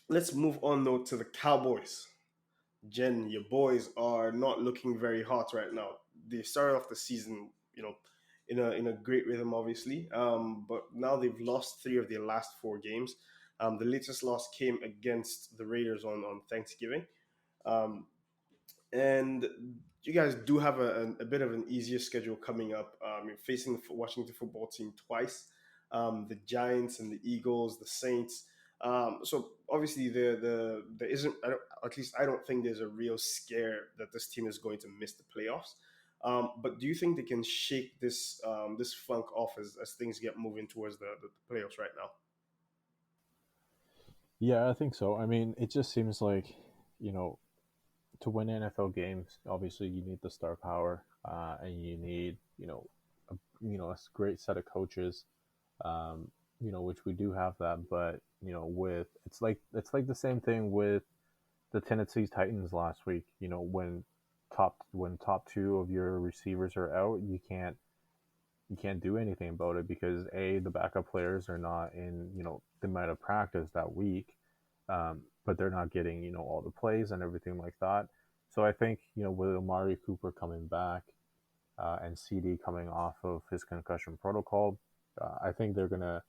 Let's move on though to the Cowboys. Jen, your boys are not looking very hot right now. They started off the season, in a great rhythm, obviously. But now they've lost three of their last four games. The latest loss came against the Raiders on Thanksgiving. Um, and you guys do have a bit of an easier schedule coming up. You're facing the Washington football team twice, the Giants and the Eagles, the Saints. So obviously there isn't, at least I don't think there's a real scare that this team is going to miss the playoffs. But do you think they can shake this funk off as things get moving towards the playoffs right now? Yeah, I think so. I mean, it just seems like, you know, to win NFL games, obviously you need the star power, and you need, a great set of coaches, which we do have that. But with it's like the same thing with the Tennessee Titans last week. When top two of your receivers are out, you can't do anything about it because the backup players are not in. They might have practiced that week, but they're not getting all the plays and everything like that. So I think with Amari Cooper coming back, and CD coming off of his concussion protocol, I think they're gonna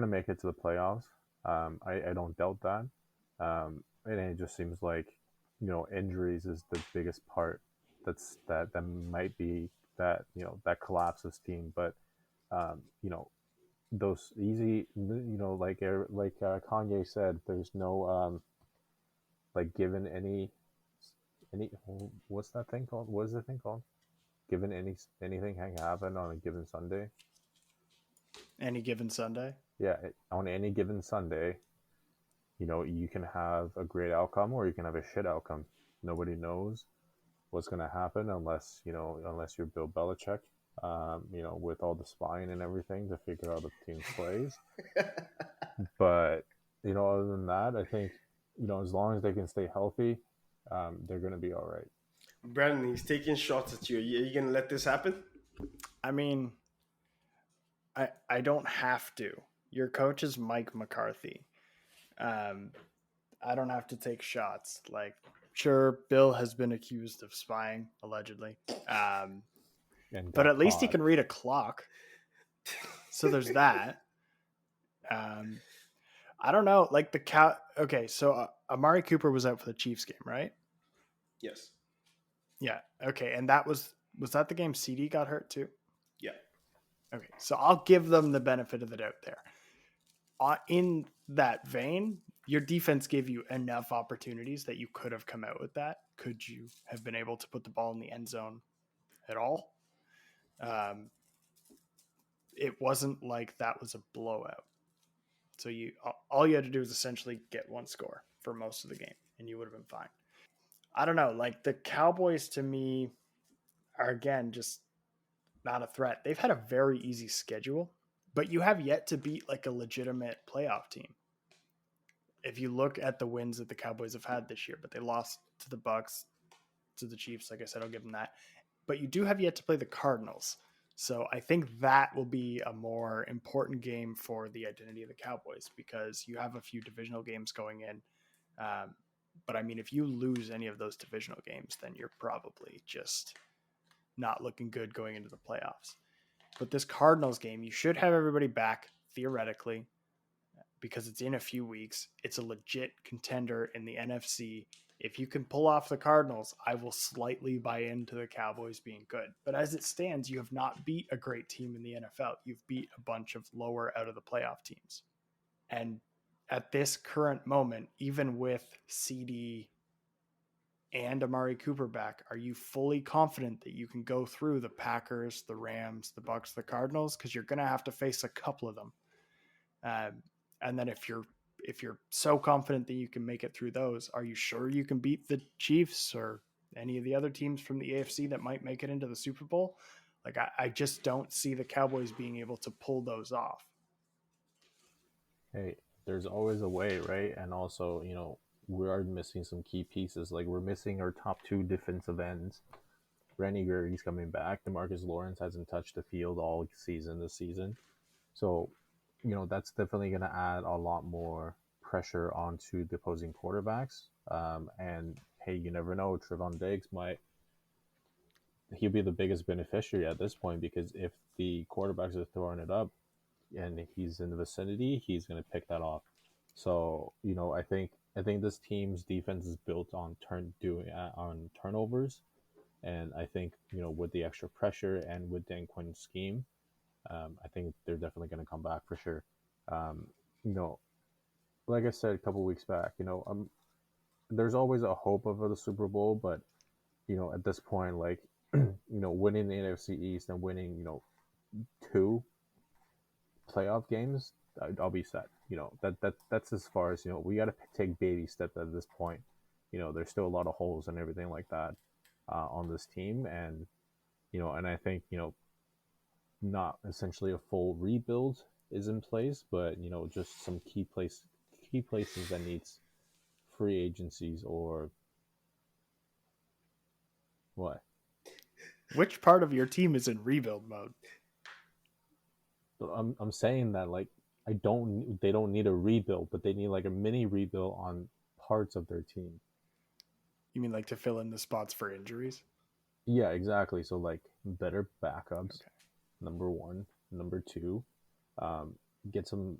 make it to the playoffs. I don't doubt that. And it just seems like injuries is the biggest part. That might be that collapses team. But those easy, like Kanye said, there's no like given any what's that thing called? What is the thing called? Given anything can happen on a given Sunday. Any given Sunday. Yeah, on any given Sunday, you can have a great outcome or you can have a shit outcome. Nobody knows what's going to happen unless you're Bill Belichick, with all the spying and everything to figure out the team's plays. But other than that, I think as long as they can stay healthy, they're going to be all right. Brandon, he's taking shots at you. Are you gonna let this happen? I mean, I don't have to. Your coach is Mike McCarthy. Um, I don't have to take shots. Like, sure, Bill has been accused of spying allegedly, And but got at least he caught. can read a clock. So there's that. Um, I don't know. Like the cow. Okay, so Amari Cooper was out for the Chiefs game, right? Yes. Yeah. Okay, and was that the game CD got hurt too? Yeah. Okay, so I'll give them the benefit of the doubt there. In that vein, your defense gave you enough opportunities that you could have come out with that. Could you have been able to put the ball in the end zone at all? Um, it wasn't like that was a blowout. So all you had to do was essentially get one score for most of the game, and you would have been fine. I don't know. Like the Cowboys to me are again just not a threat. They've had a very easy schedule, but you have yet to beat like a legitimate playoff team. If you look at the wins that the Cowboys have had this year, but they lost to the Bucks, to the Chiefs. Like I said, I'll give them that. But you do have yet to play the Cardinals. So I think that will be a more important game for the identity of the Cowboys because you have a few divisional games going in. Um, but I mean, if you lose any of those divisional games, then you're probably just not looking good going into the playoffs. But this Cardinals game, you should have everybody back theoretically because it's in a few weeks. It's a legit contender in the NFC. If you can pull off the Cardinals, I will slightly buy into the Cowboys being good. But as it stands, you have not beat a great team in the NFL. You've beat a bunch of lower out of the playoff teams. And at this current moment, even with CD and Amari Cooper back, are you fully confident that you can go through the Packers, the Rams, the Bucks, the Cardinals? Because you're going to have to face a couple of them. And then if you're so confident that you can make it through those, are you sure you can beat the Chiefs or any of the other teams from the AFC that might make it into the Super Bowl? Like I just don't see the Cowboys being able to pull those off. Hey, there's always a way, right? And also, we are missing some key pieces. Like we're missing our top two defensive ends. Renniger, he's coming back. Demarcus Lawrence hasn't touched the field all season this season. So, that's definitely going to add a lot more pressure onto the opposing quarterbacks. And hey, you never know. Trevon Diggs he'll be the biggest beneficiary at this point because if the quarterbacks are throwing it up and he's in the vicinity, he's going to pick that off. So I think this team's defense is built on on turnovers, and I think with the extra pressure and with Dan Quinn's scheme, I think they're definitely going to come back for sure. Um, you know, like I said a couple weeks back, there's always a hope of the Super Bowl, but at this point, like winning the NFC East and winning two playoff games, I'll be set. That's as far as we got to take baby steps at this point. There's still a lot of holes and everything like that on this team, and I think not essentially a full rebuild is in place, but just some key places that needs free agencies or what. Which part of your team is in rebuild mode? I'm saying that like they don't need a rebuild, but they need like a mini rebuild on parts of their team. You mean like to fill in the spots for injuries? Yeah, exactly. So like better backups, Okay. number one, number two, um, get some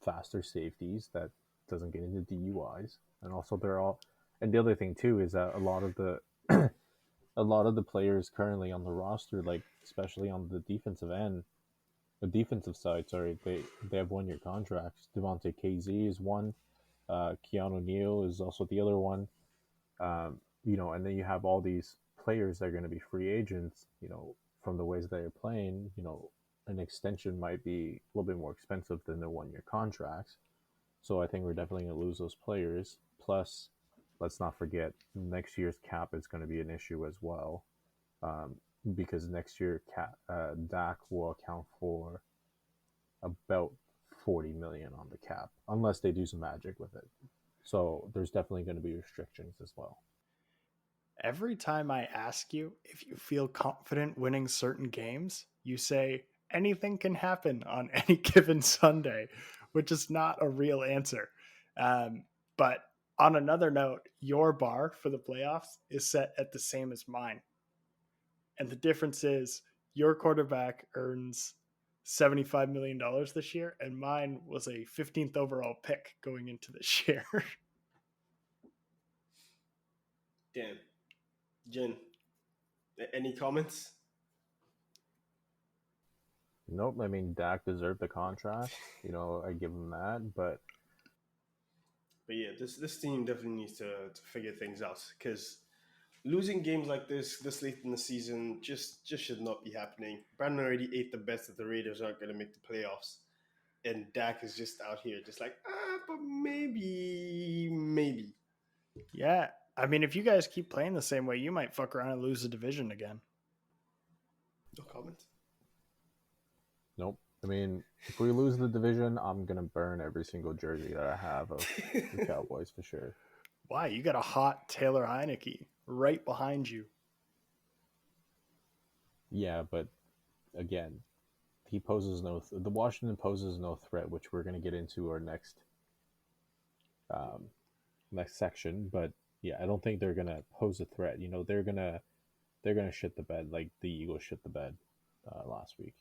faster safeties that doesn't get into DUIs, and also they're all. And the other thing too is that a lot of the a lot of the players currently on the roster, like especially on the defensive side, sorry, they have 1 year contracts. Devontae KZ is one. Keanu Neal is also the other one. And then you have all these players that are going to be free agents. From the ways they're playing, an extension might be a little bit more expensive than the 1 year contracts. So I think we're definitely going to lose those players. Plus, let's not forget next year's cap is going to be an issue as well, um, because next year Dak will account for about 40 million on the cap, unless they do some magic with it. So there's definitely going to be restrictions as well. Every time I ask you if you feel confident winning certain games, you say anything can happen on any given Sunday, which is not a real answer. Um, but on another note, your bar for the playoffs is set at the same as mine. And the difference is your quarterback earns $75 million this year, and mine was a 15th overall pick going into this year. Damn. Jen, any comments? Nope. I mean, Dak deserved the contract. I give him that. But But yeah, this team definitely needs to figure things out because losing games like this late in the season just should not be happening. Brandon already ate the best that the Raiders aren't going to make the playoffs, and Dak is just out here just like but maybe. Yeah. I mean, if you guys keep playing the same way, you might fuck around and lose the division again. No comment. nope. I mean, if we lose the division, I'm gonna burn every single jersey that I have of the Cowboys for sure. Why? You got a hot Taylor Heineke right behind you. Yeah, but again, the Washington poses no threat, which we're gonna get into our um, next section. But yeah, I don't think they're gonna pose a threat. They're gonna shit the bed like the Eagles shit the bed last week.